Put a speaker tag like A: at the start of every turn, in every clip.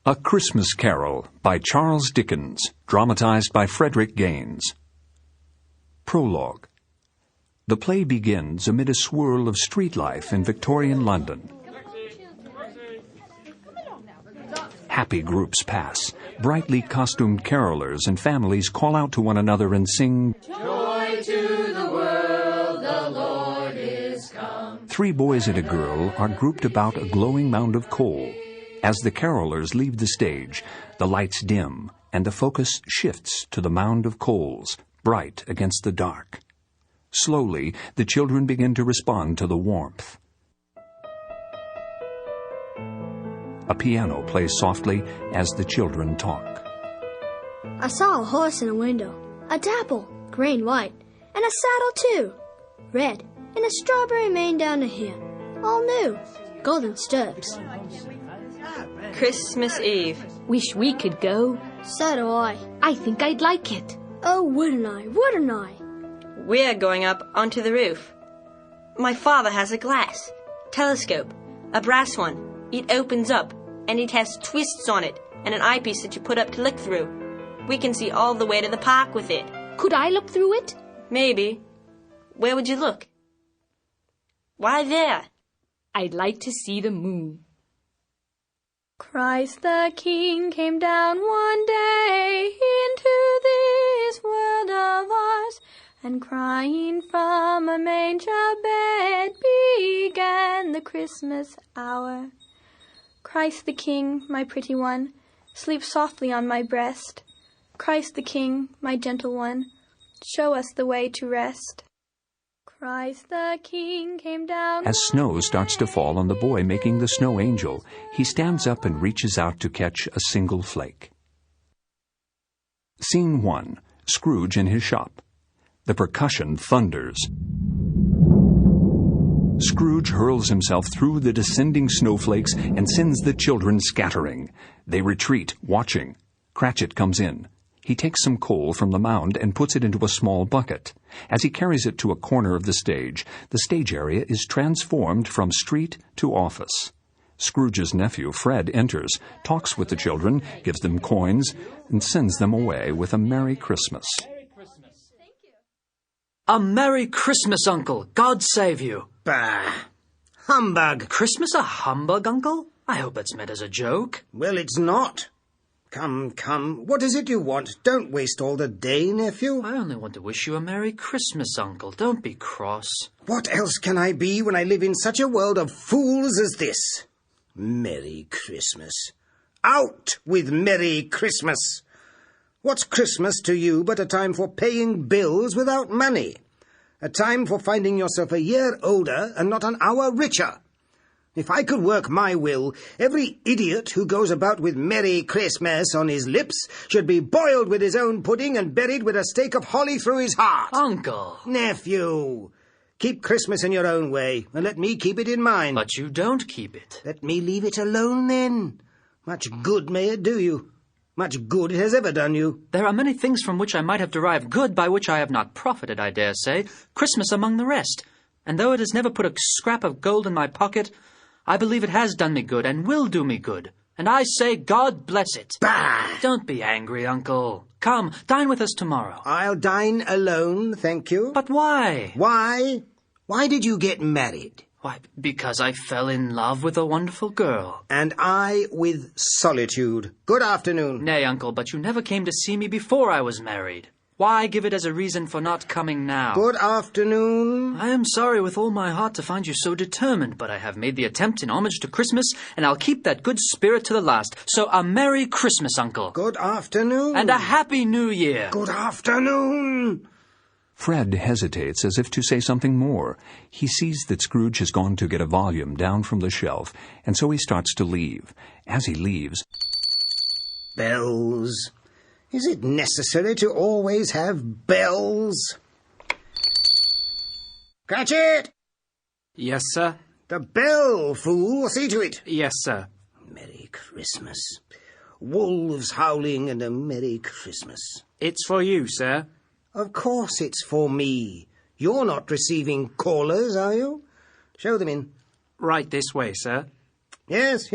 A: A Christmas Carol by Charles Dickens, dramatized by Frederick. Prologue. The play begins amid a swirl of street life in Victorian London. Happy groups pass. Brightly costumed carolers and families call out to one another and sing,
B: "Joy to the world, the Lord is come."
A: 3 boys and a girl are grouped about a glowing mound of coal. As the carolers leave the stage, the lights dim and the focus shifts to the mound of coals, bright against the dark. Slowly, the children begin to respond to the warmth. A piano plays softly as the children talk.
C: I saw a horse in a window, a dapple, green white, and a saddle too, red, and a strawberry mane down to here, all new, golden stirrups.
D: Christmas Eve.
E: Wish we could go.
C: So do I.
E: I think I'd like it.
C: Oh, wouldn't I, wouldn't I?
D: We're going up onto the roof. My father has a glass telescope, a brass one. It opens up, and it has twists on it, and an eyepiece that you put up to look through. We can see all the way to the park with it.
E: Could I look through it?
D: Maybe. Where would you look? Why there?
E: I'd like to see the moon.
F: Christ the King came down one day into this world of ours, and crying from a manger bed began the Christmas hour. Christ the King, my pretty one, sleep softly on my breast. Christ the King, my gentle one, show us the way to rest. Christ the King came down.
A: As snow starts to fall on the boy making the snow angel, he stands up and reaches out to catch a single flake. Scene 1. Scrooge in his shop. The percussion thunders. Scrooge hurls himself through the descending snowflakes and sends the children scattering. They retreat, watching. Cratchit comes in. He takes some coal from the mound and puts it into a small bucket. As he carries it to a corner of the stage area is transformed from street to office. Scrooge's nephew, Fred, enters, talks with the children, gives them coins, and sends them away with a Merry Christmas.
G: A Merry Christmas, Uncle. God save you.
H: Bah! Humbug!
G: Christmas a humbug, Uncle? I hope it's meant as a joke.
H: Well, it's not. Come, what is it you want? Don't waste all the day, nephew.
G: I only want to wish you a Merry Christmas, Uncle. Don't be cross.
H: What else can I be when I live in such a world of fools as this? Merry Christmas. Out with Merry Christmas! What's Christmas to you but a time for paying bills without money? A time for finding yourself a year older and not an hour richer. If I could work my will, every idiot who goes about with Merry Christmas on his lips should be boiled with his own pudding and buried with a stake of holly through his heart.
G: Uncle!
H: Nephew, keep Christmas in your own way, and let me keep it in mine.
G: But you don't keep it.
H: Let me leave it alone, then. Much good may it do you. Much good it has ever done you.
G: There are many things from which I might have derived good by which I have not profited, I dare say, Christmas among the rest. And though it has never put a scrap of gold in my pocket, I believe it has done me good and will do me good. And I say God bless it.
H: Bah!
G: Don't be angry, Uncle. Come, dine with us tomorrow.
H: I'll dine alone, thank you.
G: But why?
H: Why? Why did you get married?
G: Why, because I fell in love with a wonderful girl.
H: And I with solitude. Good afternoon.
G: Nay, Uncle, but you never came to see me before I was married. Why give it as a reason for not coming now?
H: Good afternoon.
G: I am sorry with all my heart to find you so determined, but I have made the attempt in homage to Christmas, and I'll keep that good spirit to the last. So a Merry Christmas, Uncle.
H: Good afternoon.
G: And a Happy New Year.
H: Good afternoon.
A: Fred hesitates as if to say something more. He sees that Scrooge has gone to get a volume down from the shelf, and so he starts to leave. As he leaves...
H: Bells. Is it necessary to always have bells? Cratchit!
I: Yes, sir.
H: The bell, fool. See to it.
I: Yes, sir.
H: Merry Christmas. Wolves howling and a Merry Christmas.
I: It's for you, sir.
H: Of course it's for me. You're not receiving callers, are you? Show them in.
I: Right this way, sir.
H: Yes.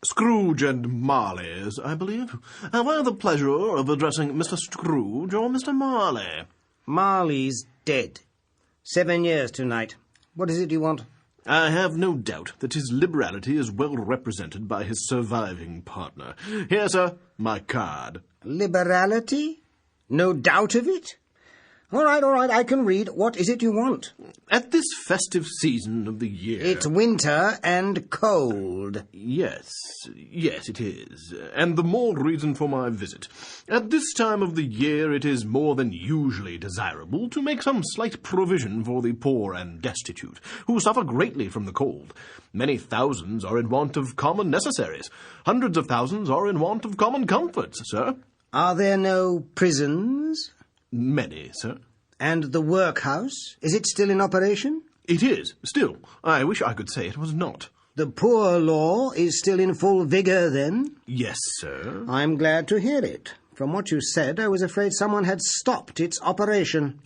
J: Scrooge and Marley's, I believe. Have I the pleasure of addressing Mr. Scrooge or Mr. Marley?
H: Marley's dead. 7 years tonight. What is it you want?
J: I have no doubt that his liberality is well represented by his surviving partner. Here, sir, my card.
H: Liberality? No doubt of it? All right, I can read. What is it you want?
J: At this festive season of the year...
H: It's winter and cold.
J: Yes, it is. And the more reason for my visit. At this time of the year it is more than usually desirable to make some slight provision for the poor and destitute, who suffer greatly from the cold. Many thousands are in want of common necessaries. Hundreds of thousands are in want of common comforts, sir.
H: Are there no prisons?
J: Many, sir.
H: And the workhouse? Is it still in operation?
J: It is, still. I wish I could say it was not.
H: The poor law is still in full vigour, then?
J: Yes, sir.
H: I'm glad to hear it. From what you said, I was afraid someone had stopped its operation.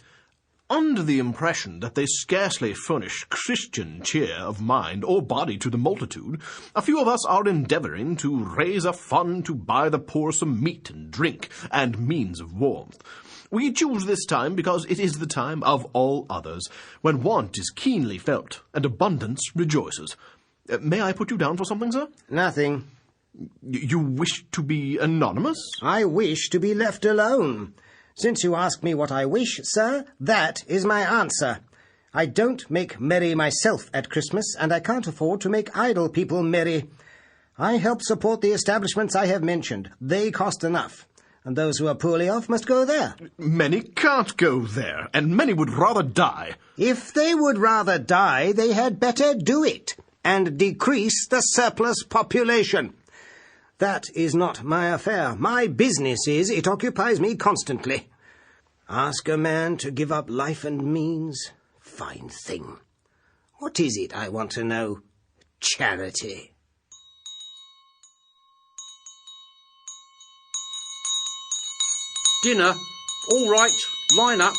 J: Under the impression that they scarcely furnish Christian cheer of mind or body to the multitude, a few of us are endeavouring to raise a fund to buy the poor some meat and drink and means of warmth. We choose this time because it is the time of all others, when want is keenly felt and abundance rejoices. May I put you down for something, sir?
H: Nothing.
J: You wish to be anonymous?
H: I wish to be left alone. Since you ask me what I wish, sir, that is my answer. I don't make merry myself at Christmas, and I can't afford to make idle people merry. I help support the establishments I have mentioned. They cost enough. And those who are poorly off must go there.
J: Many can't go there, and many would rather die.
H: If they would rather die, they had better do it, and decrease the surplus population. That is not my affair. My business is, it occupies me constantly. Ask a man to give up life and means. Fine thing. What is it, I want to know? Charity.
I: Dinner. All right. Line up.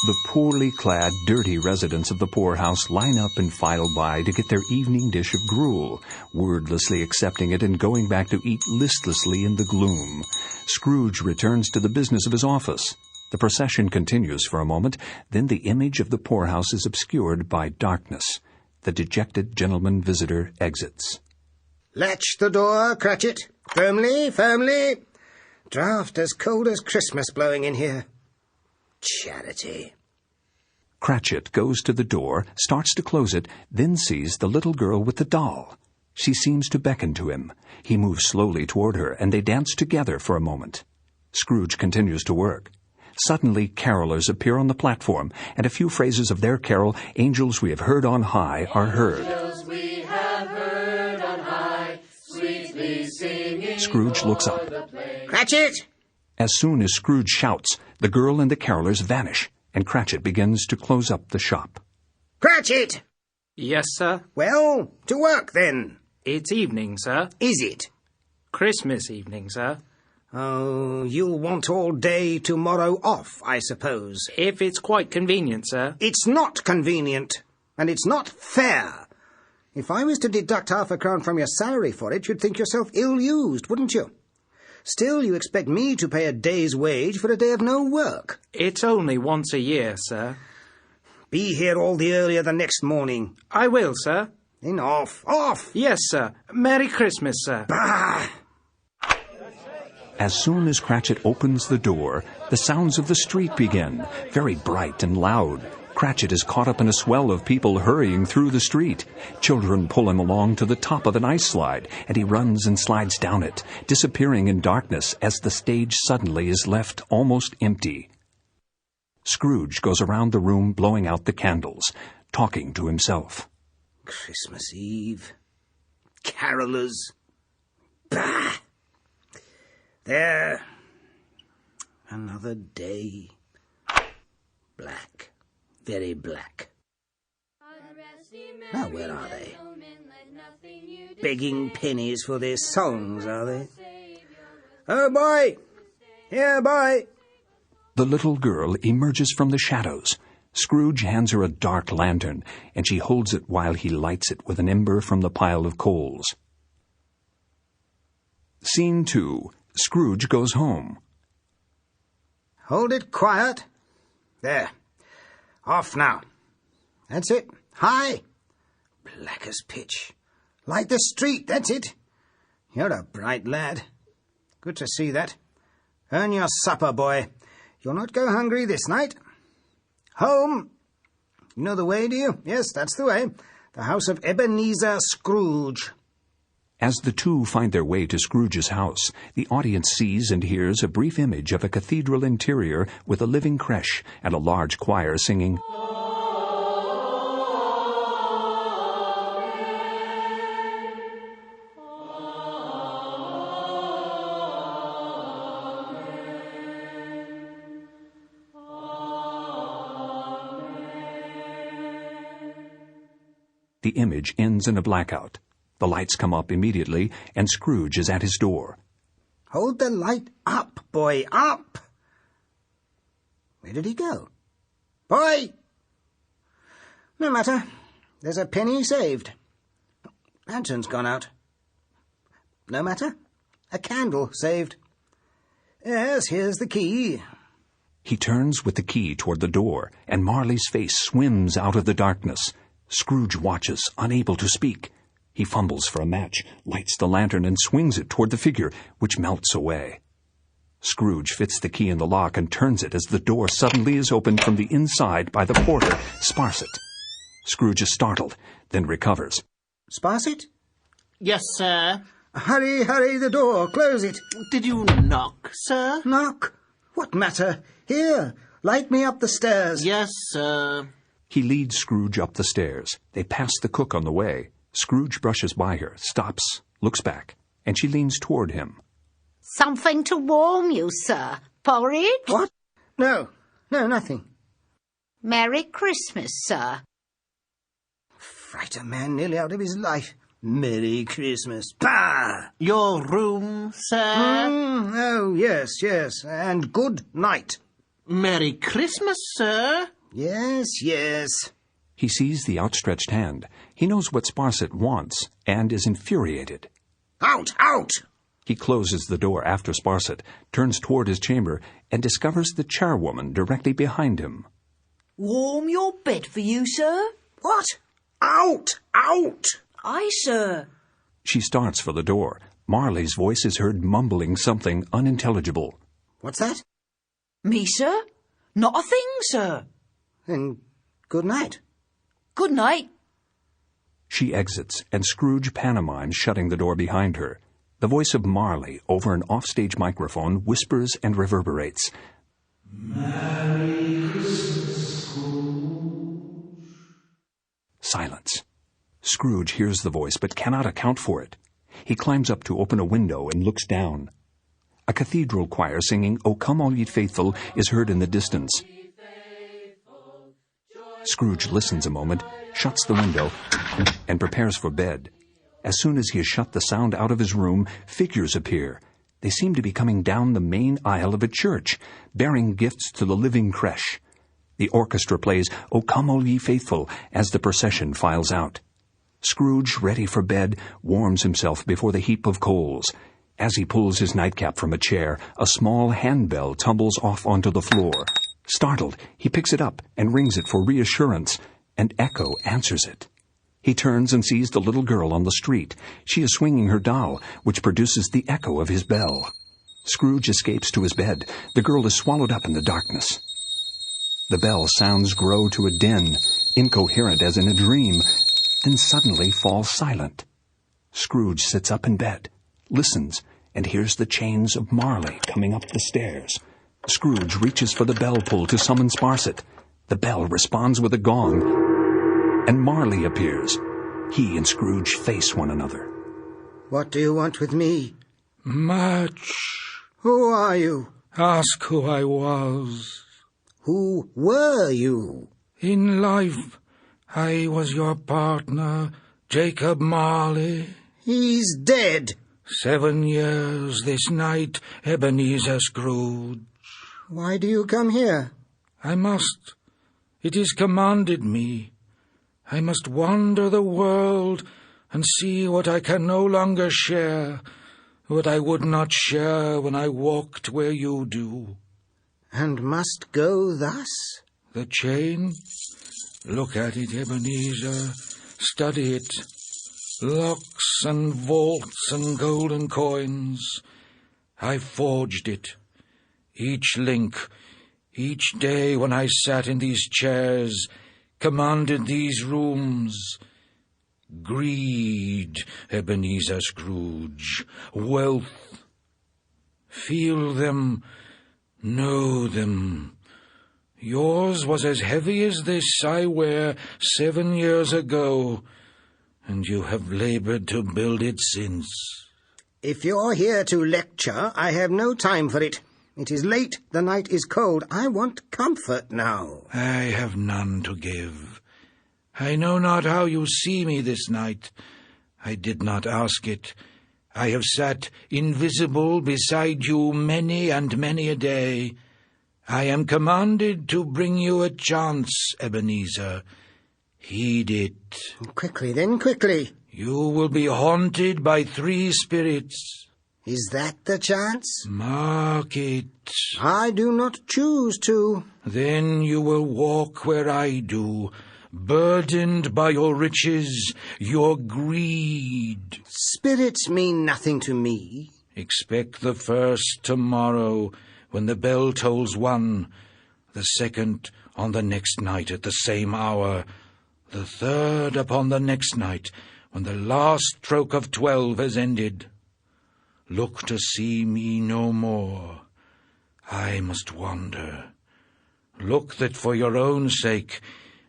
A: The poorly clad, dirty residents of the poorhouse line up and file by to get their evening dish of gruel, wordlessly accepting it and going back to eat listlessly in the gloom. Scrooge returns to the business of his office. The procession continues for a moment, then the image of the poorhouse is obscured by darkness. The dejected gentleman visitor exits.
H: Latch the door, Cratchit. Firmly, firmly. Draught as cold as Christmas blowing in here. Charity.
A: Cratchit goes to the door, starts to close it, then sees the little girl with the doll. She seems to beckon to him. He moves slowly toward her, and they dance together for a moment. Scrooge continues to work. Suddenly, carolers appear on the platform, and a few phrases of their carol, Angels We Have Heard on High, are heard.
B: Angels we have heard on high, sweetly singing.
A: Scrooge looks up.
H: Cratchit!
A: As soon as Scrooge shouts, the girl and the carolers vanish, and Cratchit begins to close up the shop.
H: Cratchit!
I: Yes, sir.
H: Well, to work then.
I: It's evening, sir.
H: Is it?
I: Christmas evening, sir.
H: Oh, you'll want all day tomorrow off, I suppose.
I: If it's quite convenient, sir.
H: It's not convenient, and it's not fair. If I was to deduct £0.50 from your salary for it, you'd think yourself ill-used, wouldn't you? Still, you expect me to pay a day's wage for a day of no work.
I: It's only once a year, sir.
H: Be here all the earlier the next morning.
I: I will, sir.
H: Then off, off!
I: Yes, sir. Merry Christmas, sir.
H: Bah!
A: As soon as Cratchit opens the door, the sounds of the street begin, very bright and loud. Cratchit is caught up in a swell of people hurrying through the street. Children pull him along to the top of an ice slide, and he runs and slides down it, disappearing in darkness as the stage suddenly is left almost empty. Scrooge goes around the room blowing out the candles, talking to himself.
H: Christmas Eve. Carolers. Bah! There. Another day. Black. Very black. Now, where are they? Begging pennies for their songs, are they? Oh, boy! Here, boy!
A: The little girl emerges from the shadows. Scrooge hands her a dark lantern, and she holds it while he lights it with an ember from the pile of coals. Scene 2. Scrooge goes home.
H: Hold it quiet. There. Off now. That's it. High. Black as pitch. Light the street, that's it. You're a bright lad. Good to see that. Earn your supper, boy. You'll not go hungry this night. Home. You know the way, do you? Yes, that's the way. The house of Ebenezer Scrooge.
A: As the two find their way to Scrooge's house, the audience sees and hears a brief image of a cathedral interior with a living creche and a large choir singing, The image ends in a blackout. The lights come up immediately, and Scrooge is at his door.
H: Hold the light up, boy, up! Where did he go? Boy! No matter. There's a penny saved. Lantern's gone out. No matter. A candle saved. Yes, here's the key.
A: He turns with the key toward the door, and Marley's face swims out of the darkness. Scrooge watches, unable to speak. He fumbles for a match, lights the lantern, and swings it toward the figure, which melts away. Scrooge fits the key in the lock and turns it as the door suddenly is opened from the inside by the porter, Sparsit. Scrooge is startled, then recovers.
H: Sparsit?
J: Yes, sir.
H: Hurry, hurry, the door, close it.
J: Did you knock, sir?
H: Knock? What matter? Here, light me up the stairs.
J: Yes, sir.
A: He leads Scrooge up the stairs. They pass the cook on the way. Scrooge brushes by her, stops, looks back, and she leans toward him.
K: Something to warm you, sir. Porridge?
H: What? No, nothing.
K: Merry Christmas, sir.
H: Fright a man nearly out of his life. Merry Christmas. Bah!
J: Your room, sir?
H: Oh, yes, and good night.
J: Merry Christmas, sir?
H: Yes.
A: He sees the outstretched hand. He knows what Sparsit wants, and is infuriated.
H: Out!
A: He closes the door after Sparsit, turns toward his chamber, and discovers the charwoman directly behind him.
L: Warm your bed for you, sir?
H: What? Out!
L: Aye, sir.
A: She starts for the door. Marley's voice is heard mumbling something unintelligible.
H: What's that?
L: Me, sir? Not a thing, sir.
H: Then good night.
L: Good night.
A: She exits, and Scrooge pantomimes shutting the door behind her. The voice of Marley, over an offstage microphone, whispers and reverberates.
B: Merry Christmas, Scrooge.
A: Silence. Scrooge hears the voice, but cannot account for it. He climbs up to open a window and looks down. A cathedral choir singing, "O Come All Ye Faithful," is heard in the distance. Scrooge listens a moment, shuts the window, and prepares for bed. As soon as he has shut the sound out of his room, figures appear. They seem to be coming down the main aisle of a church, bearing gifts to the living creche. The orchestra plays "O Come All Ye Faithful" as the procession files out. Scrooge, ready for bed, warms himself before the heap of coals. As he pulls his nightcap from a chair, a small handbell tumbles off onto the floor. Startled, he picks it up and rings it for reassurance, and Echo answers it. He turns and sees the little girl on the street. She is swinging her doll, which produces the echo of his bell. Scrooge escapes to his bed. The girl is swallowed up in the darkness. The bell sounds grow to a din, incoherent as in a dream, then suddenly falls silent. Scrooge sits up in bed, listens, and hears the chains of Marley coming up the stairs. Scrooge reaches for the bell pull to summon Sparsit. The bell responds with a gong, and Marley appears. He and Scrooge face one another.
H: What do you want with me?
M: Much.
H: Who are you?
M: Ask who I was.
H: Who were you?
M: In life, I was your partner, Jacob Marley.
H: He's dead.
M: 7 years this night, Ebenezer Scrooge.
H: Why do you come here?
M: I must. It is commanded me. I must wander the world and see what I can no longer share, but I would not share when I walked where you do.
H: And must go thus?
M: The chain? Look at it, Ebenezer. Study it. Locks and vaults and golden coins. I forged it. Each link, each day when I sat in these chairs, commanded these rooms. Greed, Ebenezer Scrooge. Wealth. Feel them, know them. Yours was as heavy as this I wear 7 years ago, and you have laboured to build it since.
H: If you're here to lecture, I have no time for it. It is late, the night is cold. I want comfort now.
M: I have none to give. I know not how you see me this night. I did not ask it. I have sat invisible beside you many and many a day. I am commanded to bring you a chance, Ebenezer. Heed it.
H: Quickly, then, quickly.
M: You will be haunted by 3 spirits.
H: Is that the chance?
M: Mark it.
H: I do not choose to.
M: Then you will walk where I do, burdened by your riches, your greed.
H: Spirits mean nothing to me.
M: Expect the first tomorrow, when the bell tolls 1, the second on the next night at the same hour, the third upon the next night, when the last stroke of 12 has ended. Look to see me no more. I must wander. Look that for your own sake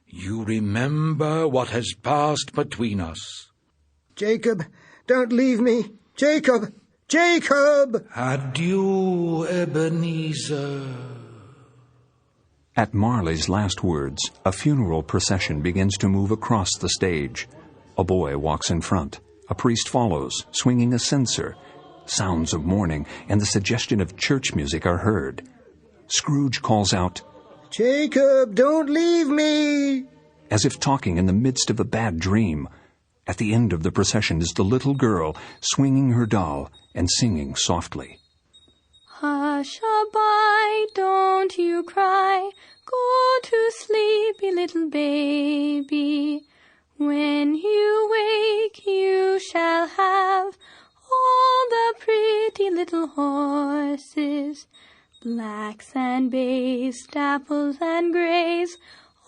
M: you remember what has passed between us.
H: Jacob, don't leave me. Jacob! Jacob!
M: Adieu, Ebenezer.
A: At Marley's last words, a funeral procession begins to move across the stage. A boy walks in front. A priest follows, swinging a censer. Sounds of mourning and the suggestion of church music are heard. Scrooge calls out,
H: Jacob, don't leave me!
A: As if talking in the midst of a bad dream. At the end of the procession is the little girl, swinging her doll and singing softly.
F: Hush-a-bye, don't you cry. Go to sleep, you little baby. When you wake, you shall have all the pretty little horses, blacks and bays, dapples and greys,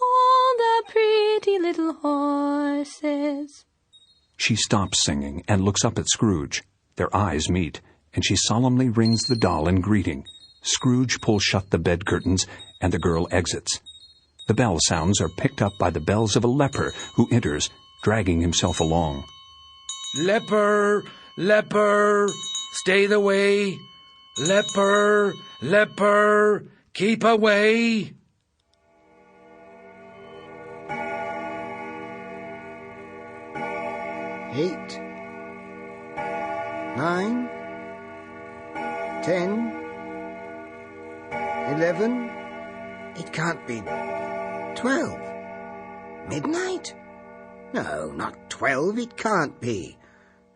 F: all the pretty little horses.
A: She stops singing and looks up at Scrooge. Their eyes meet, and she solemnly rings the doll in greeting. Scrooge pulls shut the bed curtains, and the girl exits. The bell sounds are picked up by the bells of a leper who enters, dragging himself along.
M: Leper, leper, stay the way. Leper, leper, keep away.
H: Eight, 9, 10, 11. It can't be 12. Midnight? No, not 12. It can't be.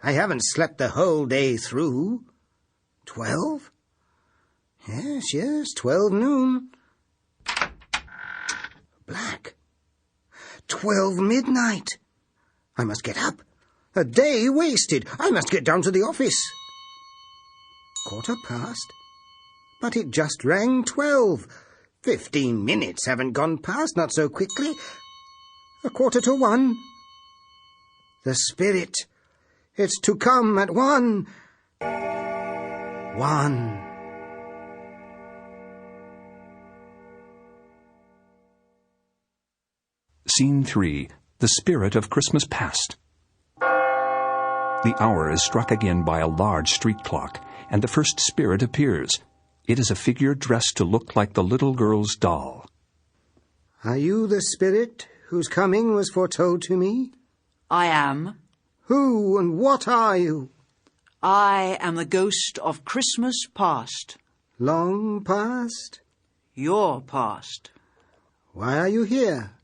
H: I haven't slept the whole day through. 12? Yes, 12 noon. Black. 12 midnight. I must get up. A day wasted. I must get down to the office. 1:15. But it just rang 12. 15 minutes haven't gone past, not so quickly. 1:45. The spirit. It's to come at 1. 1.
A: Scene 3. The Spirit of Christmas Past. The hour is struck again by a large street clock, and the first spirit appears. It is a figure dressed to look like the little girl's doll.
H: Are you the spirit whose coming was foretold to me?
L: I am.
H: Who and what are you?
L: I am the ghost of Christmas past.
H: Long past?
L: Your past.
H: Why are you here?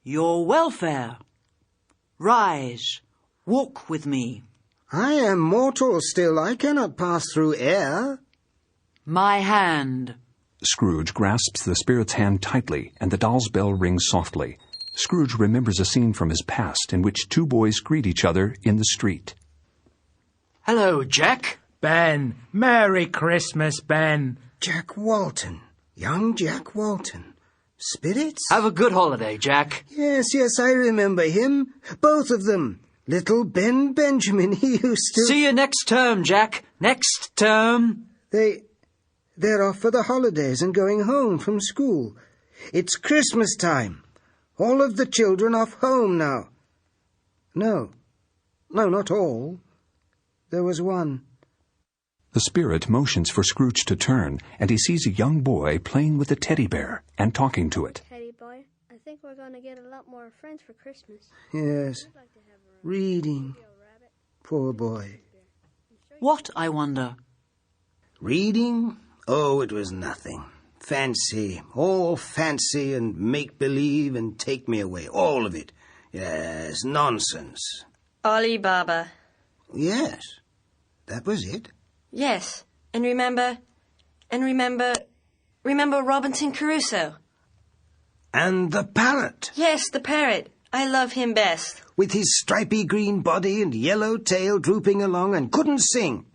L: Your welfare. Rise, walk with me.
H: I am mortal still. I cannot pass through air.
L: My hand.
A: Scrooge grasps the spirit's hand tightly, and the doll's bell rings softly. Scrooge remembers a scene from his past in which two boys greet each other in the street.
G: Hello, Jack.
I: Ben, Merry Christmas, Ben.
H: Jack Walton. Young Jack Walton. Spirits?
G: Have a good holiday, Jack.
H: Yes, I remember him. Both of them. Little Ben Benjamin, he used to...
G: See you next term, Jack. Next term.
H: They're off for the holidays and going home from school. It's Christmas time. All of the children off home now. No, not all. There was one.
A: The spirit motions for Scrooge to turn, and he sees a young boy playing with a teddy bear and talking to it.
C: Teddy boy, I think we're going to get a lot more friends for Christmas.
H: Yes, reading. Poor boy.
L: What, I wonder?
H: Reading? Oh, it was nothing. Fancy. All fancy and make-believe and take me away. All of it. Yes, nonsense.
D: Ali Baba.
H: Yes, that was it.
D: Yes, and remember Robinson Crusoe.
H: And the parrot.
D: Yes, the parrot. I love him best.
H: With his stripy green body and yellow tail drooping along and couldn't sing.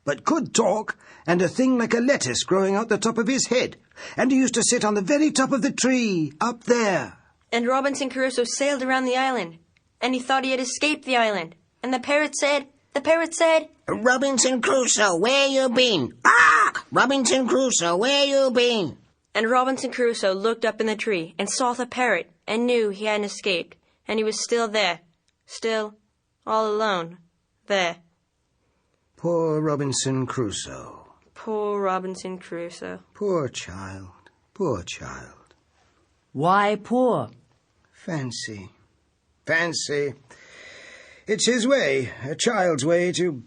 H: But could talk, and a thing like a lettuce growing out the top of his head. And he used to sit on the very top of the tree, up there.
D: And Robinson Crusoe sailed around the island, and he thought he had escaped the island. And the parrot said,
H: Robinson Crusoe, where you been? Robinson Crusoe, where you been?
D: And Robinson Crusoe looked up in the tree and saw the parrot and knew he hadn't escaped. And he was still there. Still, all alone. There.
H: Poor Robinson Crusoe.
D: Poor Robinson Crusoe.
H: Poor child. Poor child.
L: Why poor?
H: Fancy. It's his way, a child's way, to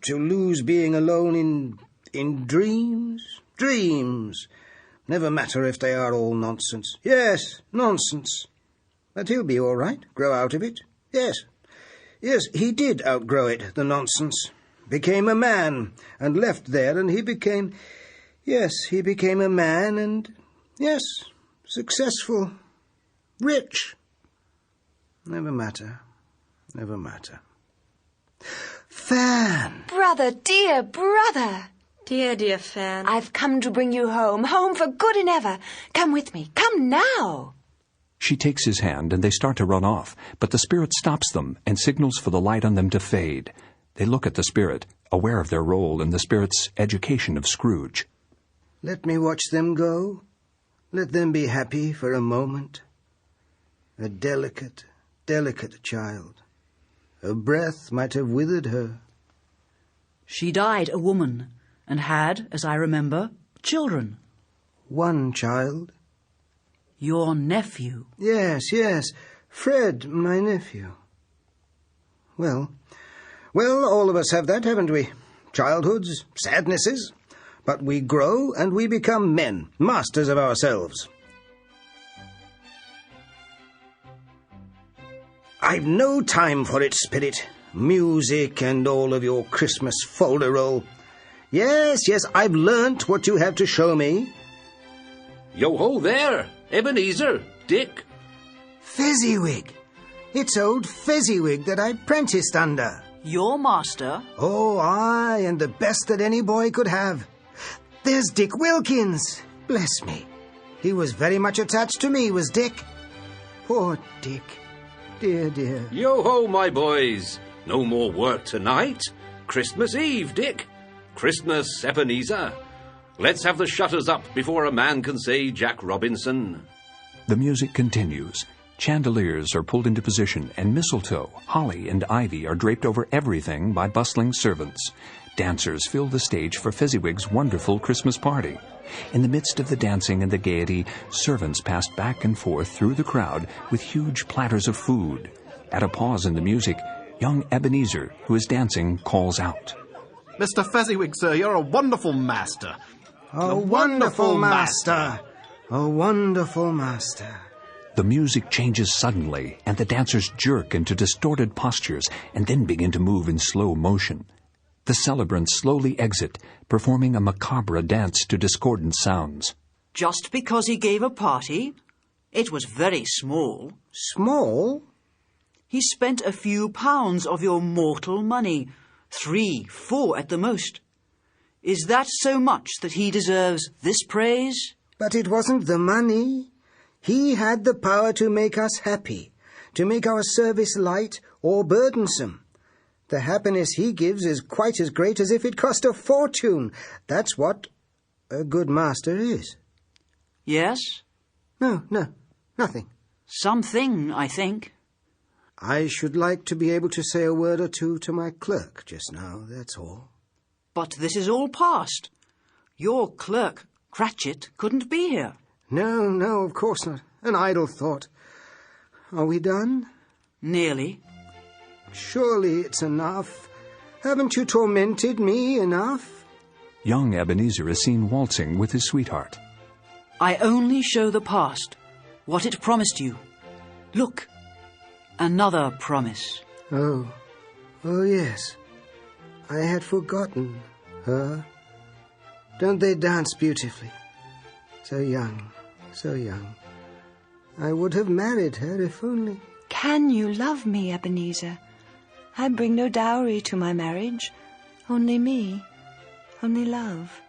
H: lose being alone in dreams. Dreams. Never matter if they are all nonsense. Yes, nonsense. But he'll be all right, grow out of it. Yes, he did outgrow it, the nonsense. Became a man, and left there, and he became a man, and, yes, successful, rich. Never matter. Fan!
F: Brother, dear brother!
D: Dear Fan.
F: I've come to bring you home for good and ever. Come with me, come now!
A: She takes his hand, and they start to run off, but the spirit stops them and signals for the light on them to fade. They look at the spirit, aware of their role in the spirit's education of Scrooge.
H: Let me watch them go. Let them be happy for a moment. A delicate child. Her breath might have withered her.
L: She died a woman, and had, as I remember, children.
H: One child.
L: Your nephew.
H: Yes, Fred, my nephew. Well, all of us have that, haven't we? Childhoods, sadnesses. But we grow and we become men, masters of ourselves. I've no time for it, spirit. Music and all of your Christmas folderol. Yes, I've learnt what you have to show me.
N: Yo-ho there, Ebenezer, Dick.
H: Fezziwig. It's old Fezziwig that I prenticed under.
L: Your master?
H: Oh, aye, and the best that any boy could have. There's Dick Wilkins. Bless me. He was very much attached to me, was Dick. Poor Dick. Dear.
N: Yo-ho, my boys. No more work tonight. Christmas Eve, Dick. Christmas, Ebenezer. Let's have the shutters up before a man can say Jack Robinson.
A: The music continues. Chandeliers are pulled into position, and mistletoe, holly, and ivy are draped over everything by bustling servants. Dancers fill the stage for Fezziwig's wonderful Christmas party. In the midst of the dancing and the gaiety, servants pass back and forth through the crowd with huge platters of food. At a pause in the music, young Ebenezer, who is dancing, calls out,
J: Mr. Fezziwig, sir, you're a wonderful master.
H: A wonderful master. A wonderful master.
A: The music changes suddenly, and the dancers jerk into distorted postures and then begin to move in slow motion. The celebrants slowly exit, performing a macabre dance to discordant sounds.
L: Just because he gave a party? It was very small.
H: Small?
L: He spent a few pounds of your mortal money. 3, 4 at the most. Is that so much that he deserves this praise?
H: But it wasn't the money. He had the power to make us happy, to make our service light or burdensome. The happiness he gives is quite as great as if it cost a fortune. That's what a good master is.
L: Yes?
H: No, nothing.
L: Something, I think.
H: I should like to be able to say a word or two to my clerk just now, that's all.
L: But this is all past. Your clerk, Cratchit, couldn't be here.
H: No, of course not. An idle thought. Are we done?
L: Nearly.
H: Surely it's enough. Haven't you tormented me enough?
A: Young Ebenezer is seen waltzing with his sweetheart.
L: I only show the past, what it promised you. Look, another promise.
H: Oh yes. I had forgotten her. Don't they dance beautifully? So young, so young. I would have married her if only...
O: Can you love me, Ebenezer? I bring no dowry to my marriage. Only me. Only love.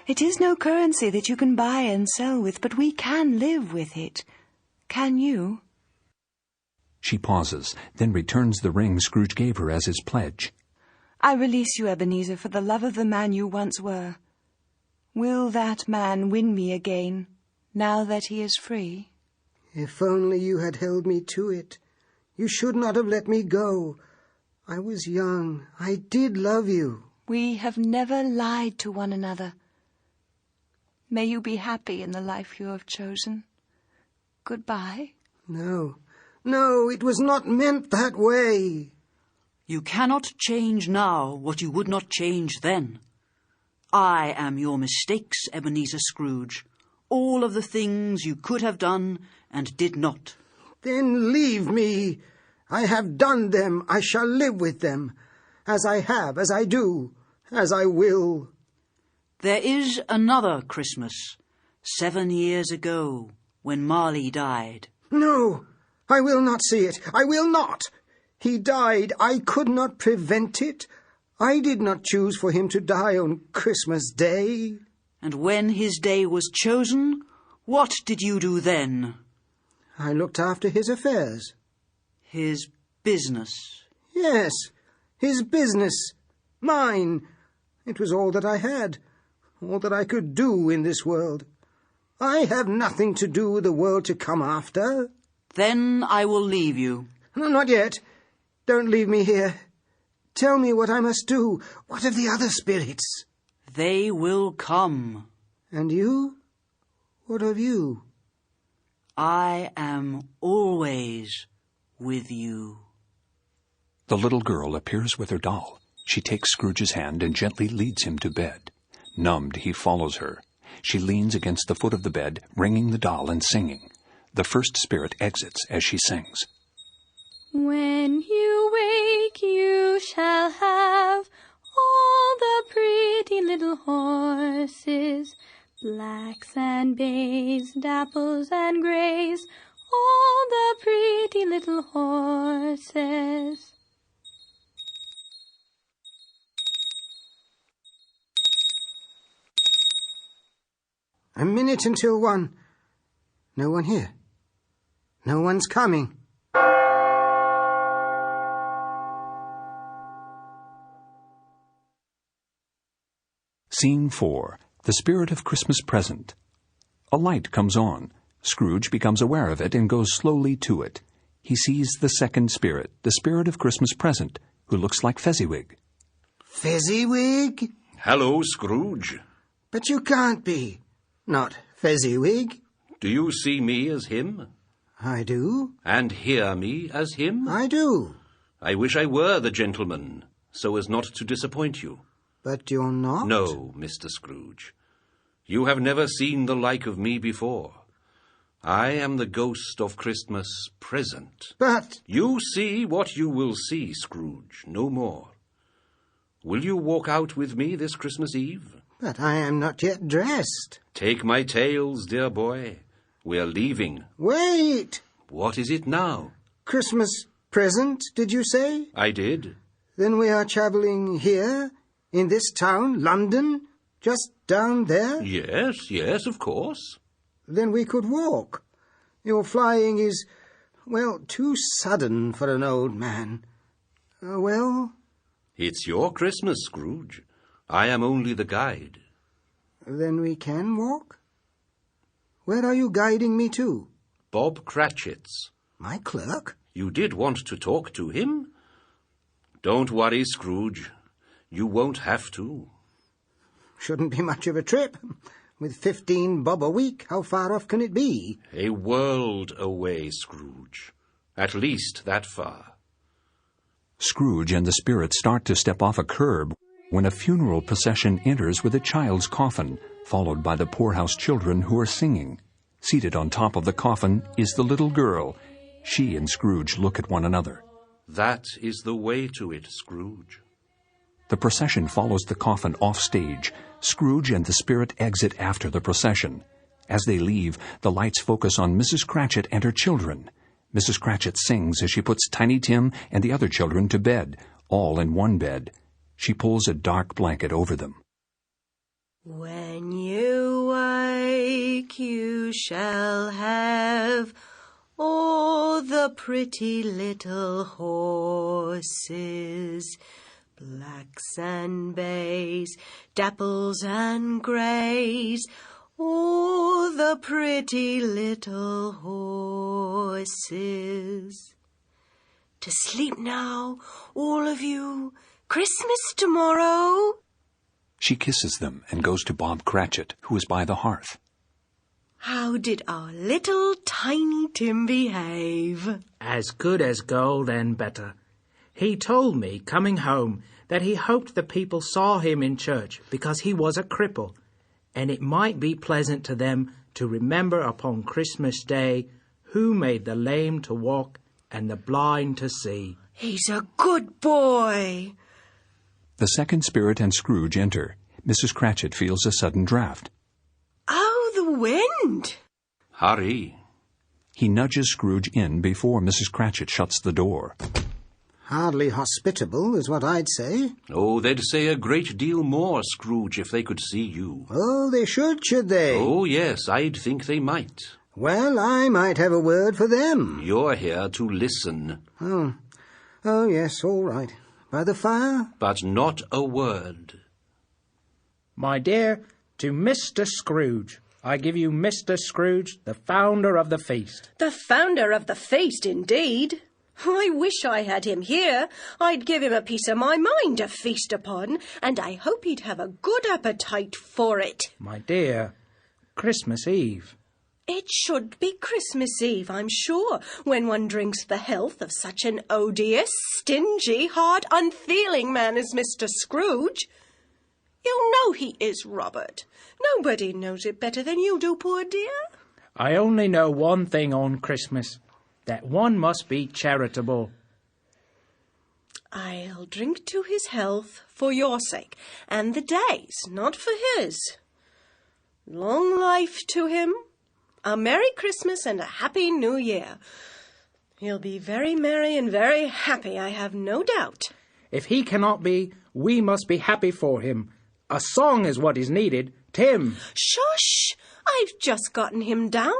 O: It is no currency that you can buy and sell with, but we can live with it. Can you?
A: She pauses, then returns the ring Scrooge gave her as his pledge.
O: I release you, Ebenezer, for the love of the man you once were. Will that man win me again, now that he is free?
H: If only you had held me to it. You should not have let me go. I was young. I did love you.
O: We have never lied to one another. May you be happy in the life you have chosen. Goodbye.
H: No, it was not meant that way.
L: You cannot change now what you would not change then. I am your mistakes, Ebenezer Scrooge. All of the things you could have done and did not.
H: Then leave me. I have done them. I shall live with them. As I have, as I do, as I will.
L: There is another Christmas, 7 years ago, when Marley died.
H: No, I will not see it. I will not. He died. I could not prevent it. I did not choose for him to die on Christmas Day.
L: And when his day was chosen, what did you do then?
H: I looked after his affairs.
L: His business?
H: Yes, his business. Mine. It was all that I had. All that I could do in this world. I have nothing to do with the world to come after.
L: Then I will leave you.
H: No, not yet. Don't leave me here. Tell me what I must do. What of the other spirits?
L: They will come.
H: And you? What of you?
L: I am always with you.
A: The little girl appears with her doll. She takes Scrooge's hand and gently leads him to bed. Numbed, he follows her. She leans against the foot of the bed, ringing the doll and singing. The first spirit exits as she sings.
F: When you wake, you shall have all the pretty little horses, blacks and bays, dapples and greys, all the pretty little horses.
H: A minute until 1. No one here. No one's coming.
A: Scene 4. The Spirit of Christmas Present. A light comes on. Scrooge becomes aware of it and goes slowly to it. He sees the second spirit, the Spirit of Christmas Present, who looks like Fezziwig.
H: Fezziwig?
N: Hello, Scrooge.
H: But you can't be. Not Fezziwig.
N: Do you see me as him?
H: I do.
N: And hear me as him?
H: I do.
N: I wish I were the gentleman, so as not to disappoint you.
H: But you're not?
N: No, Mr. Scrooge. You have never seen the like of me before. I am the ghost of Christmas present.
H: But...
N: You see what you will see, Scrooge, no more. Will you walk out with me this Christmas Eve?
H: But I am not yet dressed.
N: Take my tales, dear boy. We're leaving.
H: Wait!
N: What is it now?
H: Christmas present, did you say?
N: I did.
H: Then we are travelling here, in this town, London, just down there?
N: Yes, of course.
H: Then we could walk. Your flying is, well, too sudden for an old man. Well?
N: It's your Christmas, Scrooge. I am only the guide.
H: Then we can walk? Where are you guiding me to?
N: Bob Cratchit's.
H: My clerk?
N: You did want to talk to him? Don't worry, Scrooge. You won't have to.
H: Shouldn't be much of a trip. With 15 bob a week, how far off can it be?
N: A world away, Scrooge. At least that far.
A: Scrooge and the spirit start to step off a curb when a funeral procession enters with a child's coffin, followed by the poorhouse children who are singing. Seated on top of the coffin is the little girl. She and Scrooge look at one another.
N: That is the way to it, Scrooge.
A: The procession follows the coffin off stage. Scrooge and the spirit exit after the procession. As they leave, the lights focus on Mrs. Cratchit and her children. Mrs. Cratchit sings as she puts Tiny Tim and the other children to bed, all in one bed. She pulls a dark blanket over them.
F: When you wake, you shall have all the pretty little horses, blacks and bays, dapples and greys, all the pretty little horses. To sleep now, all of you. Christmas tomorrow.
A: She kisses them and goes to Bob Cratchit, who is by the hearth.
F: How did our little Tiny Tim behave?
I: As good as gold and better. He told me, coming home, that he hoped the people saw him in church because he was a cripple, and it might be pleasant to them to remember upon Christmas Day who made the lame to walk and the blind to see.
F: He's a good boy.
A: The second spirit and Scrooge enter. Mrs. Cratchit feels a sudden draught.
F: Oh, the wind!
N: Hurry.
A: He nudges Scrooge in before Mrs. Cratchit shuts the door.
H: Hardly hospitable, is what I'd say.
N: Oh, they'd say a great deal more, Scrooge, if they could see you.
H: Oh, they should they?
N: Oh, yes, I'd think they might.
H: Well, I might have a word for them.
N: You're here to listen.
H: Oh, yes, all right. By the fire?
N: But not a word.
I: My dear, to Mr. Scrooge, I give you Mr. Scrooge, the founder of the feast.
F: The founder of the feast, indeed. I wish I had him here. I'd give him a piece of my mind to feast upon, and I hope he'd have a good appetite for it.
I: My dear, Christmas Eve.
F: It should be Christmas Eve, I'm sure, when one drinks the health of such an odious, stingy, hard, unfeeling man as Mr. Scrooge. You know he is, Robert. Nobody knows it better than you do, poor dear.
I: I only know one thing on Christmas, that one must be charitable.
F: I'll drink to his health for your sake, and the day's, not for his. Long life to him. A Merry Christmas and a Happy New Year. He'll be very merry and very happy, I have no doubt.
I: If he cannot be, we must be happy for him. A song is what is needed. Tim!
F: Shush! I've just gotten him down,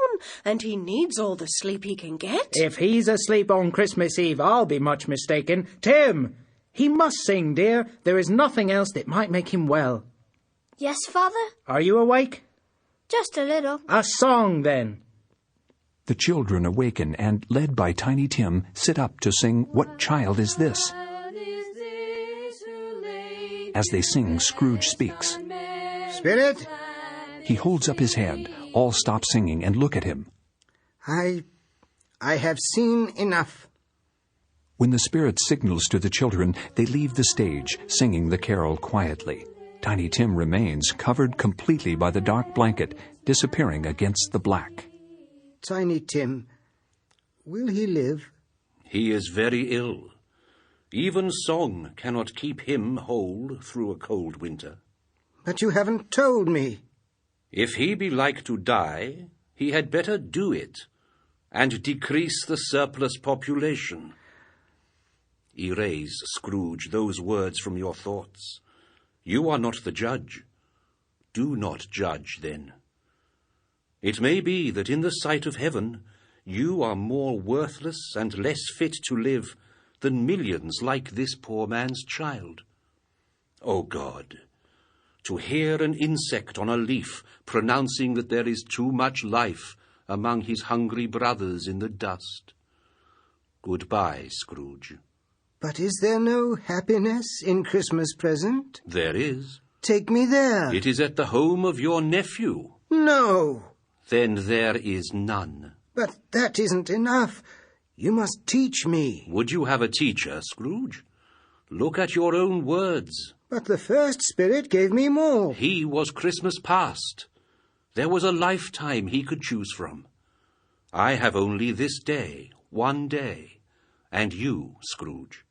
F: and he needs all the sleep he can get.
I: If he's asleep on Christmas Eve, I'll be much mistaken. Tim! He must sing, dear. There is nothing else that might make him well.
C: Yes, Father?
I: Are you awake?
C: Just a little.
I: A song, then.
A: The children awaken and, led by Tiny Tim, sit up to sing What Child Is This? As they sing, Scrooge speaks.
H: Spirit?
A: He holds up his head. All stop singing and look at him.
H: I have seen enough.
A: When the spirit signals to the children, they leave the stage, singing the carol quietly. Tiny Tim remains, covered completely by the dark blanket, disappearing against the black.
H: Tiny Tim, will he live?
N: He is very ill. Even song cannot keep him whole through a cold winter.
H: But you haven't told me.
N: If he be like to die, he had better do it, and decrease the surplus population. Erase, Scrooge, those words from your thoughts. You are not the judge. Do not judge, then. It may be that in the sight of heaven you are more worthless and less fit to live than millions like this poor man's child. O God, to hear an insect on a leaf pronouncing that there is too much life among his hungry brothers in the dust. Goodbye, Scrooge.
H: But is there no happiness in Christmas present?
N: There is.
H: Take me there.
N: It is at the home of your nephew.
H: No.
N: Then there is none.
H: But that isn't enough. You must teach me.
N: Would you have a teacher, Scrooge? Look at your own words.
H: But the first spirit gave me more.
N: He was Christmas past. There was a lifetime he could choose from. I have only this day, one day, and you, Scrooge.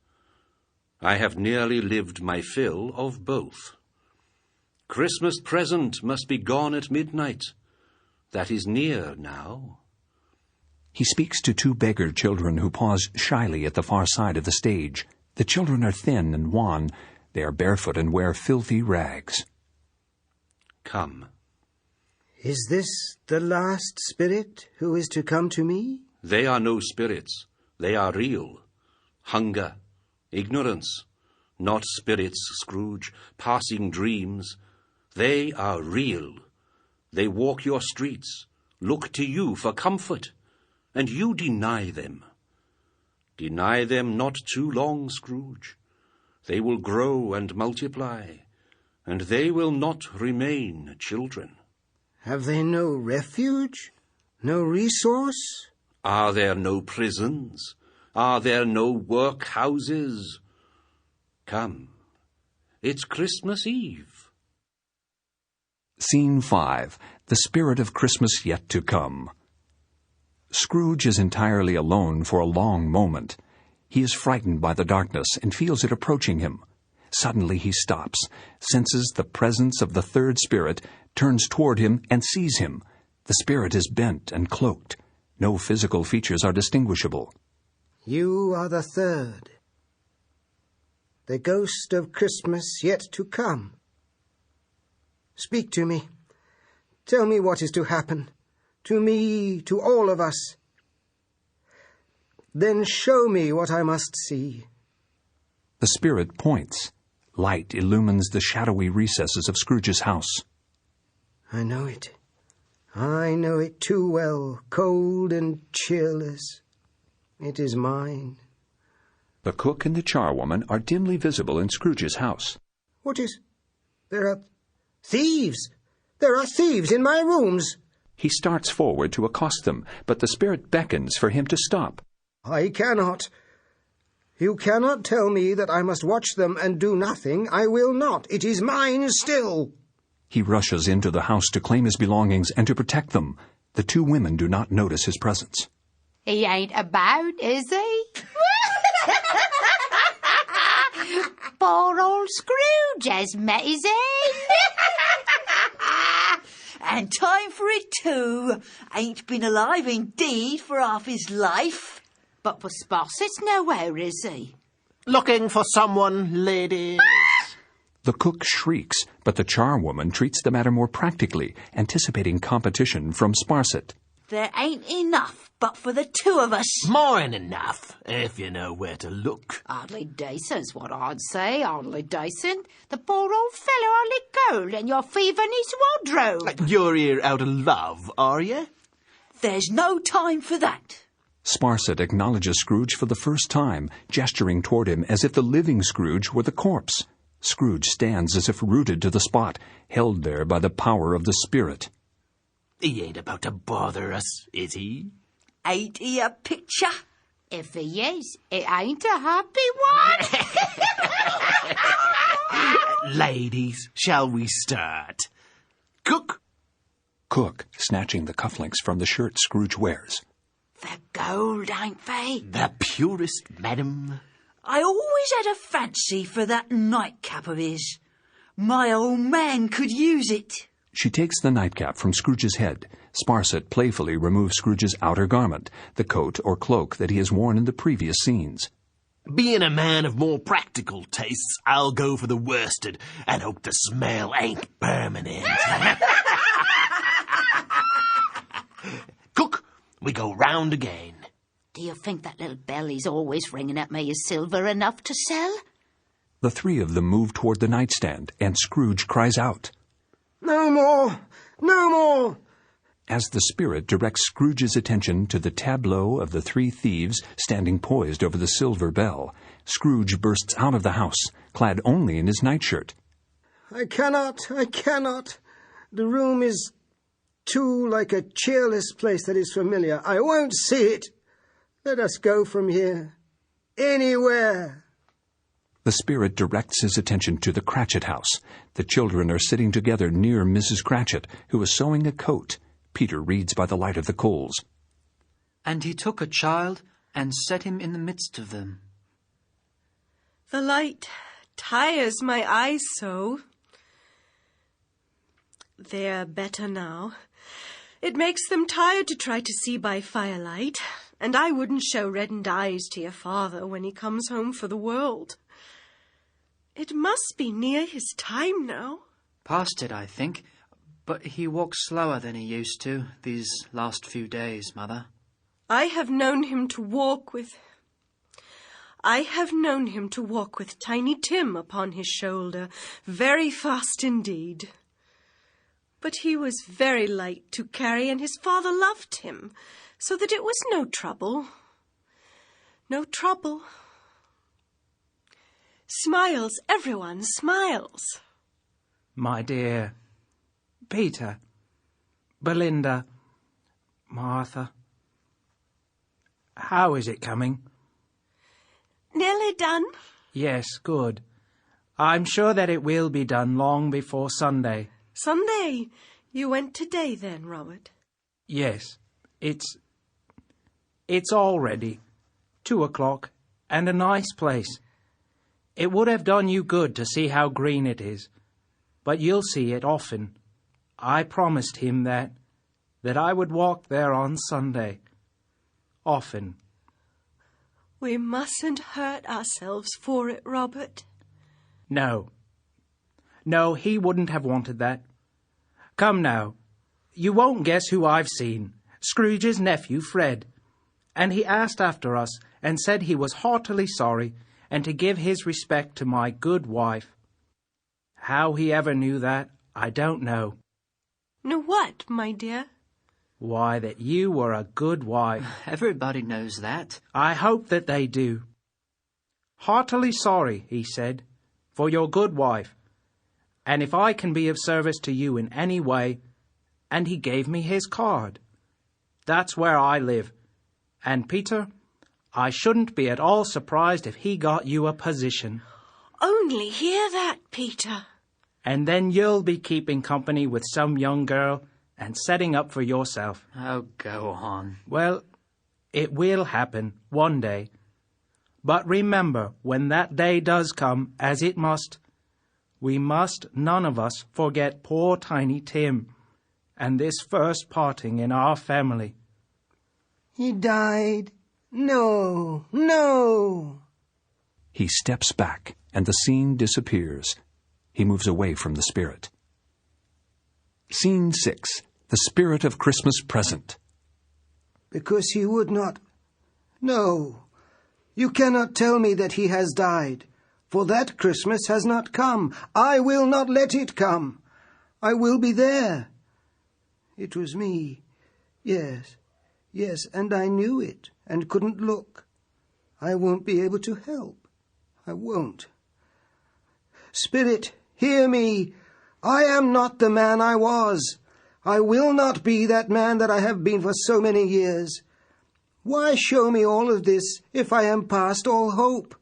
N: I have nearly lived my fill of both. Christmas present must be gone at midnight. That is near now.
A: He speaks to two beggar children who pause shyly at the far side of the stage. The children are thin and wan. They are barefoot and wear filthy rags.
N: Come.
H: Is this the last spirit who is to come to me?
N: They are no spirits. They are real. Hunger, ignorance, not spirits, Scrooge, passing dreams. They are real. They walk your streets, look to you for comfort, and you deny them. Deny them not too long, Scrooge. They will grow and multiply, and they will not remain children.
H: Have they no refuge? No resource?
N: Are there no prisons? Are there no workhouses? Come, it's Christmas Eve.
A: Scene 5. The Spirit of Christmas Yet to Come. Scrooge is entirely alone for a long moment. He is frightened by the darkness and feels it approaching him. Suddenly he stops, senses the presence of the third spirit, turns toward him and sees him. The spirit is bent and cloaked. No physical features are distinguishable.
H: You are the third. The ghost of Christmas yet to come. Speak to me. Tell me what is to happen. To me, to all of us. Then show me what I must see.
A: The spirit points. Light illumines the shadowy recesses of Scrooge's house.
H: I know it. I know it too well, cold and cheerless. It is mine.
A: The cook and the charwoman are dimly visible in Scrooge's house.
H: What is... There are thieves! There are thieves in my rooms!
A: He starts forward to accost them, but the spirit beckons for him to stop.
H: I cannot. You cannot tell me that I must watch them and do nothing. I will not. It is mine still.
A: He rushes into the house to claim his belongings and to protect them. The two women do not notice his presence.
K: He ain't about, is he? Poor old Scrooge has met his end. And time for it too. Ain't been alive indeed for half his life. But for Sparset's nowhere, is he?
J: Looking for someone, ladies?
A: The cook shrieks, but the charwoman treats the matter more practically, anticipating competition from Sparset.
K: There ain't enough but for the two of us.
J: More than enough, if you know where to look.
K: Hardly decent's what I'd say, hardly decent. The poor old fellow hardly cold, and you're thieving his wardrobe.
J: You're here out of love, are you?
K: There's no time for that.
A: Sparset acknowledges Scrooge for the first time, gesturing toward him as if the living Scrooge were the corpse. Scrooge stands as if rooted to the spot, held there by the power of the spirit.
J: He ain't about to bother us, is he?
K: Ain't he a picture? If he is, it ain't a happy one.
J: Ladies, shall we start? Cook!
A: cook, snatching the cufflinks from the shirt Scrooge wears.
K: They're gold, ain't they?
J: The purest, madam.
K: I always had a fancy for that nightcap of his. My old man could use it.
A: She takes the nightcap from Scrooge's head. Sparsit playfully removes Scrooge's outer garment, the coat or cloak that he has worn in the previous scenes.
J: Being a man of more practical tastes, I'll go for the worsted and hope the smell ain't permanent. Cook, we go round again.
K: Do you think that little belly's always ringing at me is silver enough to sell?
A: The three of them move toward the nightstand, and Scrooge cries out,
H: "No more! No more!"
A: as the spirit directs Scrooge's attention to the tableau of the three thieves standing poised over the silver bell. Scrooge bursts out of the house, clad only in his nightshirt.
H: I cannot. The room is too like a cheerless place that is familiar. I won't see it. Let us go from here. Anywhere.
A: The spirit directs his attention to the Cratchit house. The children are sitting together near Mrs. Cratchit, who is sewing a coat. Peter reads by the light of the coals.
G: And he took a child and set him in the midst of them.
P: The light tires my eyes so. They're better now. It makes them tired to try to see by firelight, and I wouldn't show reddened eyes to your father when he comes home for the world. It must be near his time now.
G: Past it, I think, but he walks slower than he used to these last few days, Mother.
P: I have known him to walk with Tiny Tim upon his shoulder, very fast indeed. But he was very light to carry, and his father loved him, so that it was no trouble. No trouble. Smiles, everyone smiles.
I: My dear, Peter, Belinda, Martha, how is it coming?
P: Nearly done.
I: Yes, good. I'm sure that it will be done long before Sunday.
P: Sunday? You went today then, Robert?
I: Yes, it's all ready. 2:00, and a nice place. It would have done you good to see how green it is, but you'll see it often. I promised him that I would walk there on Sunday. Often.
P: We mustn't hurt ourselves for it, Robert.
I: No, he wouldn't have wanted that. Come now, you won't guess who I've seen. Scrooge's nephew, Fred. And he asked after us and said he was heartily sorry and to give his respect to my good wife. How he ever knew that, I don't know.
P: Know what, my dear?
I: Why, that you were a good wife.
G: Everybody knows that.
I: I hope that they do. Heartily sorry, he said, for your good wife, and if I can be of service to you in any way, and he gave me his card. That's where I live. And, Peter, I shouldn't be at all surprised if he got you a position.
P: Only hear that, Peter.
I: And then you'll be keeping company with some young girl and setting up for yourself.
G: Oh, go on.
I: Well, it will happen one day. But remember, when that day does come, as it must, we must none of us forget poor Tiny Tim and this first parting in our family.
H: He died. No.
A: He steps back, and the scene disappears. He moves away from the spirit. Scene 6. The Spirit of Christmas Present.
H: Because he would not. No, you cannot tell me that he has died, for that Christmas has not come. I will not let it come. I will be there. It was me. Yes, and I knew it, and couldn't look. I won't be able to help. I won't. Spirit, hear me. I am not the man I was. I will not be that man that I have been for so many years. Why show me all of this if I am past all hope?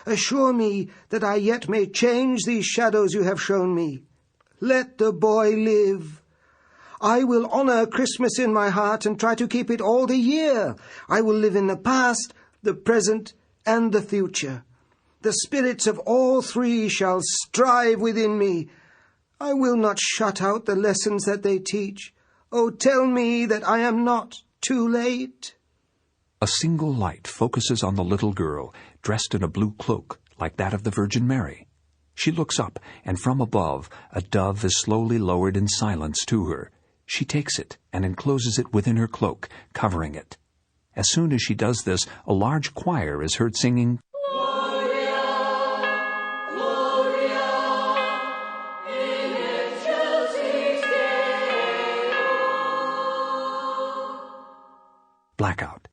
H: Assure me that I yet may change these shadows you have shown me. Let the boy live. I will honour Christmas in my heart and try to keep it all the year. I will live in the past, the present, and the future. The spirits of all three shall strive within me. I will not shut out the lessons that they teach. Oh, tell me that I am not too late.
A: A single light focuses on the little girl, dressed in a blue cloak, like that of the Virgin Mary. She looks up, and from above, a dove is slowly lowered in silence to her. She takes it and encloses it within her cloak, covering it. As soon as she does this, a large choir is heard singing,
B: Gloria, Gloria, in excelsis Deo.
A: Blackout.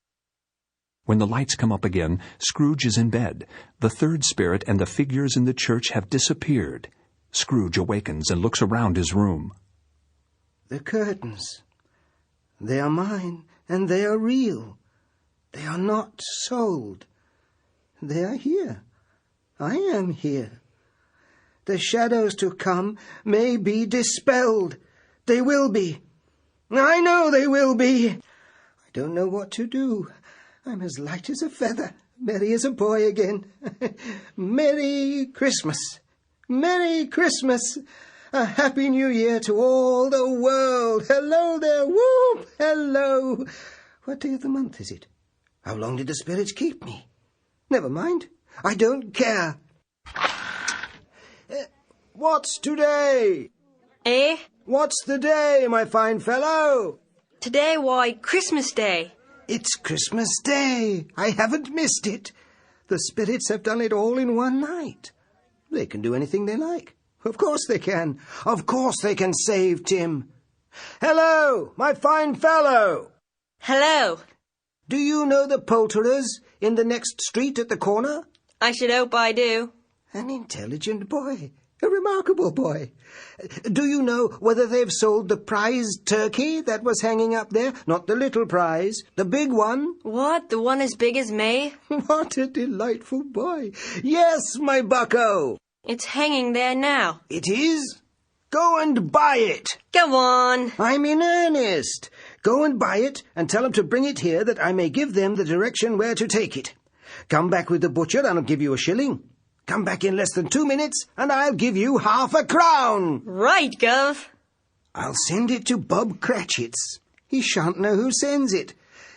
A: When the lights come up again, Scrooge is in bed. The third spirit and the figures in the church have disappeared. Scrooge awakens and looks around his room.
H: The curtains. They are mine, and they are real. They are not sold. They are here. I am here. The shadows to come may be dispelled. They will be. I know they will be. I don't know what to do. I'm as light as a feather, merry as a boy again. Merry Christmas. Merry Christmas. A Happy New Year to all the world. Hello there, whoop, hello. What day of the month is it? How long did the spirits keep me? Never mind, I don't care. What's today?
D: Eh?
H: What's the day, my fine fellow?
D: Today, why, Christmas Day.
H: It's Christmas Day. I haven't missed it. The spirits have done it all in one night. They can do anything they like. Of course they can. Of course they can save Tim. Hello, my fine fellow.
D: Hello.
H: Do you know the poulterers in the next street at the corner?
D: I should hope I do.
H: An intelligent boy. A remarkable boy. Do you know whether they've sold the prize turkey that was hanging up there? Not the little prize, the big one.
D: What? The one as big as me?
H: What a delightful boy. Yes, my bucko.
D: It's hanging there now.
H: It is? Go and buy it.
D: Go on.
H: I'm in earnest. Go and buy it and tell them to bring it here that I may give them the direction where to take it. Come back with the butcher and I'll give you a shilling. Come back in less than 2 minutes and I'll give you ½ a crown.
D: Right, Gov.
H: I'll send it to Bob Cratchit's. He shan't know who sends it.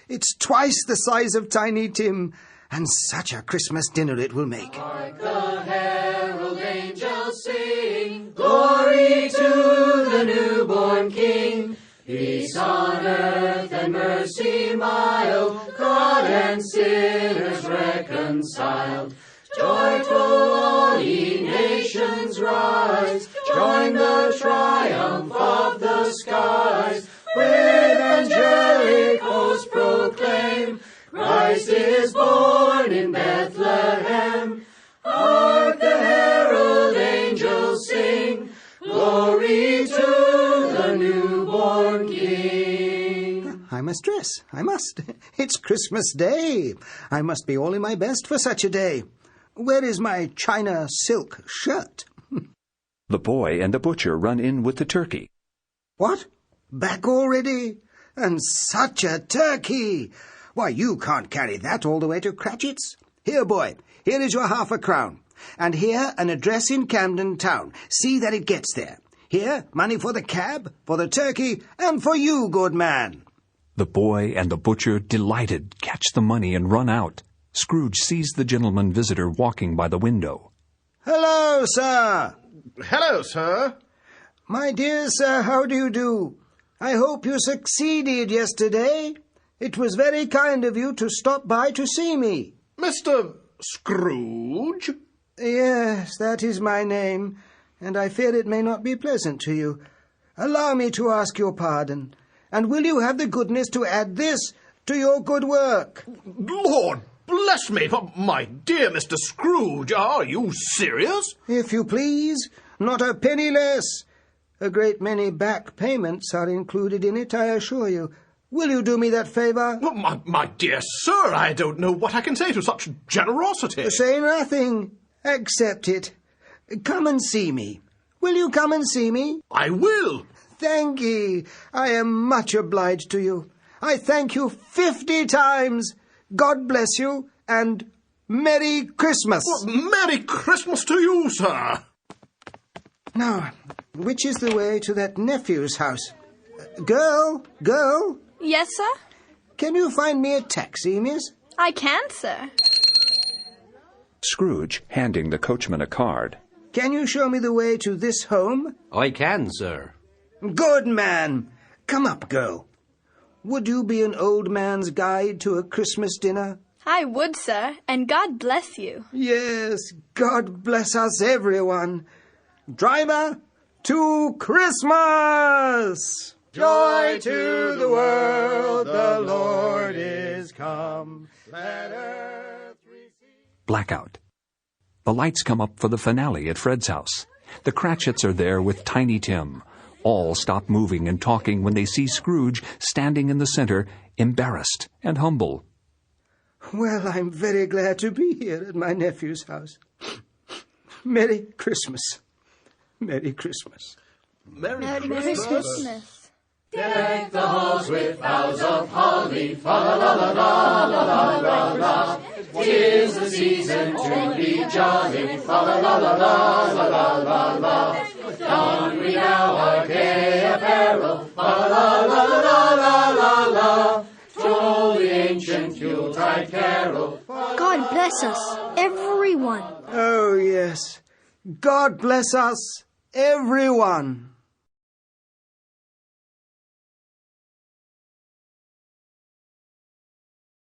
H: It's twice the size of Tiny Tim, and such a Christmas dinner it will make.
B: Hark the herald angels sing, glory to the newborn King. Peace on earth and mercy mild, God and sinners reconciled. Joyful all ye nations rise, join the triumph of the skies. With angelic hosts proclaim, Christ is born in Bethlehem. Hark the herald angels sing, glory to the newborn King.
H: I must dress, I must. It's Christmas Day. I must be all in my best for such a day. Where is my China silk shirt?
A: The boy and the butcher run in with the turkey.
H: What? Back already? And such a turkey! Why, you can't carry that all the way to Cratchit's. Here, boy, here is your ½ a crown. And here, an address in Camden Town. See that it gets there. Here, money for the cab, for the turkey, and for you, good man.
A: The boy and the butcher, delighted, catch the money and run out. Scrooge sees the gentleman visitor walking by the window.
H: Hello, sir.
J: Hello, sir.
H: My dear sir, how do you do? I hope you succeeded yesterday. It was very kind of you to stop by to see me.
J: Mr. Scrooge?
H: Yes, that is my name, and I fear it may not be pleasant to you. Allow me to ask your pardon, and will you have the goodness to add this to your good work?
J: Lord bless me, but my dear Mr. Scrooge, are you serious?
H: If you please, not a penny less. A great many back payments are included in it, I assure you. Will you do me that favour?
J: Well, my dear sir, I don't know what I can say to such generosity.
H: Say nothing. Accept it. Come and see me. Will you come and see me?
J: I will.
H: thank ye. I am much obliged to you. I thank you 50 times. God bless you, and Merry Christmas.
J: Well, Merry Christmas to you, sir.
H: Now, which is the way to that nephew's house? Girl?
F: Yes, sir?
H: Can you find me a taxi, miss?
F: I can, sir.
A: Scrooge, handing the coachman a card.
H: Can you show me the way to this home?
N: I can, sir.
H: Good man. Come up, girl. Would you be an old man's guide to a Christmas dinner?
F: I would, sir, and God bless you.
H: Yes, God bless us, everyone. Driver, to Christmas! Joy to the world, the Lord is come. Let earth receive...
A: Blackout. The lights come up for the finale at Fred's house. The Cratchits are there with Tiny Tim. All stop moving and talking when they see Scrooge standing in the center, embarrassed and humble.
H: Well, I'm very glad to be here at my nephew's house. Merry Christmas. Merry Christmas.
J: Merry
F: Christmas.
B: Deck the halls with boughs of holly, fa la la la la la la la la. 'Tis the season to be jolly, fa la la la la la la la la. Don we now our gay apparel, fa la la la la la la la. Troll the ancient Yuletide carol.
C: God bless us, everyone.
H: Oh, yes. God bless us, everyone.